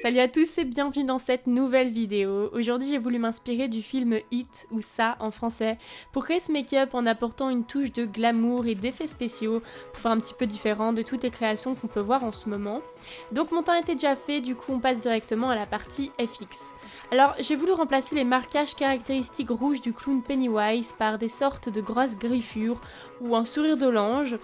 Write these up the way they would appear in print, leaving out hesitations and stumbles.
Salut à tous et bienvenue dans cette nouvelle vidéo. Aujourd'hui j'ai voulu m'inspirer du film It ou Ça en français pour créer ce make-up en apportant une touche de glamour et d'effets spéciaux pour faire un petit peu différent de toutes les créations qu'on peut voir en ce moment. Donc mon teint était déjà fait, du coup on passe directement à la partie FX. Alors j'ai voulu remplacer les marquages caractéristiques rouges du clown Pennywise par des sortes de grosses griffures ou un sourire de l'ange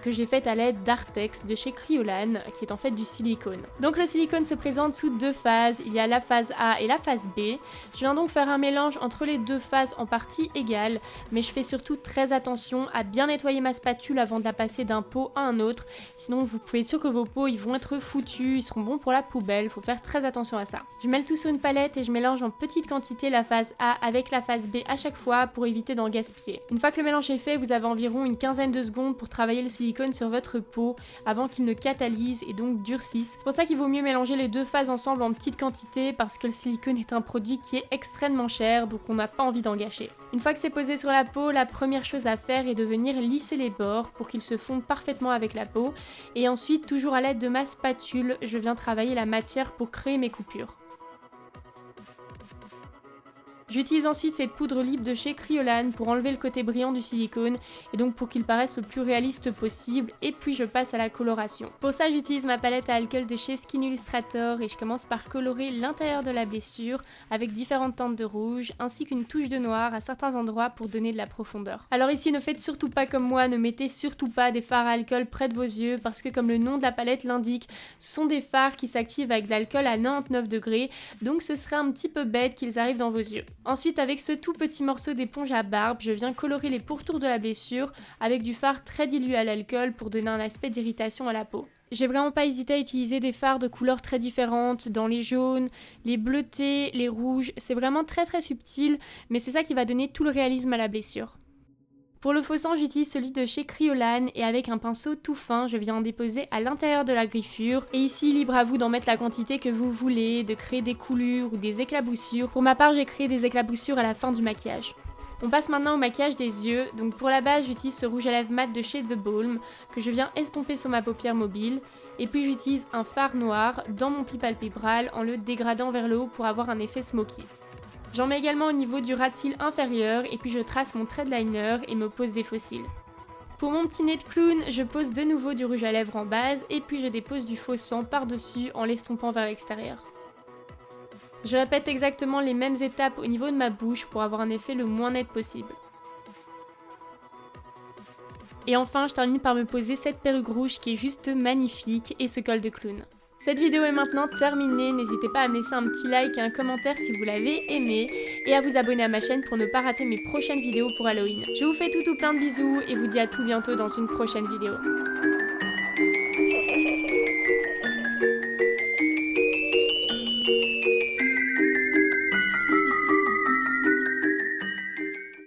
que j'ai fait à l'aide d'Artex de chez Kryolan qui est en fait du silicone. Donc le silicone se présente sous deux phases, il y a la phase A et la phase B. Je viens donc faire un mélange entre les deux phases en partie égale, mais je fais surtout très attention à bien nettoyer ma spatule avant de la passer d'un pot à un autre, sinon vous pouvez être sûr que vos pots ils vont être foutus, ils seront bons pour la poubelle, faut faire très attention à ça. Je mets le tout sur une palette et je mélange en petite quantité la phase A avec la phase B à chaque fois pour éviter d'en gaspiller. Une fois que le mélange est fait, vous avez environ une quinzaine de secondes pour travailler le silicone sur votre pot avant qu'il ne catalyse et donc durcisse. C'est pour ça qu'il vaut mieux mélanger les deux phases ensemble en petite quantité parce que le silicone est un produit qui est extrêmement cher, donc on n'a pas envie d'en gâcher. Une fois que c'est posé sur la peau, la première chose à faire est de venir lisser les bords pour qu'ils se fondent parfaitement avec la peau, et ensuite toujours à l'aide de ma spatule, je viens travailler la matière pour créer mes coupures. J'utilise ensuite cette poudre libre de chez Kryolan pour enlever le côté brillant du silicone et donc pour qu'il paraisse le plus réaliste possible, et puis je passe à la coloration. Pour ça j'utilise ma palette à alcool de chez Skin Illustrator et je commence par colorer l'intérieur de la blessure avec différentes teintes de rouge ainsi qu'une touche de noir à certains endroits pour donner de la profondeur. Alors ici ne faites surtout pas comme moi, ne mettez surtout pas des fards à alcool près de vos yeux parce que comme le nom de la palette l'indique, ce sont des fards qui s'activent avec de l'alcool à 99 degrés, donc ce serait un petit peu bête qu'ils arrivent dans vos yeux. Ensuite, avec ce tout petit morceau d'éponge à barbe, je viens colorer les pourtours de la blessure avec du fard très dilué à l'alcool pour donner un aspect d'irritation à la peau. J'ai vraiment pas hésité à utiliser des fards de couleurs très différentes, dans les jaunes, les bleutés, les rouges, c'est vraiment très subtil, mais c'est ça qui va donner tout le réalisme à la blessure. Pour le faux sang, j'utilise celui de chez Kryolan et avec un pinceau tout fin, je viens en déposer à l'intérieur de la griffure. Et ici, libre à vous d'en mettre la quantité que vous voulez, de créer des coulures ou des éclaboussures. Pour ma part, j'ai créé des éclaboussures à la fin du maquillage. On passe maintenant au maquillage des yeux. Donc pour la base, j'utilise ce rouge à lèvres mat de chez The Balm que je viens estomper sur ma paupière mobile. Et puis j'utilise un fard noir dans mon pli palpébral en le dégradant vers le haut pour avoir un effet smoky. J'en mets également au niveau du ras de cils inférieur et puis je trace mon trait de liner et me pose des faux cils. Pour mon petit nez de clown, je pose de nouveau du rouge à lèvres en base et puis je dépose du faux sang par-dessus en l'estompant vers l'extérieur. Je répète exactement les mêmes étapes au niveau de ma bouche pour avoir un effet le moins net possible. Et enfin, je termine par me poser cette perruque rouge qui est juste magnifique et ce col de clown. Cette vidéo est maintenant terminée, n'hésitez pas à me laisser un petit like et un commentaire si vous l'avez aimé et à vous abonner à ma chaîne pour ne pas rater mes prochaines vidéos pour Halloween. Je vous fais tout plein de bisous et vous dis à tout bientôt dans une prochaine vidéo.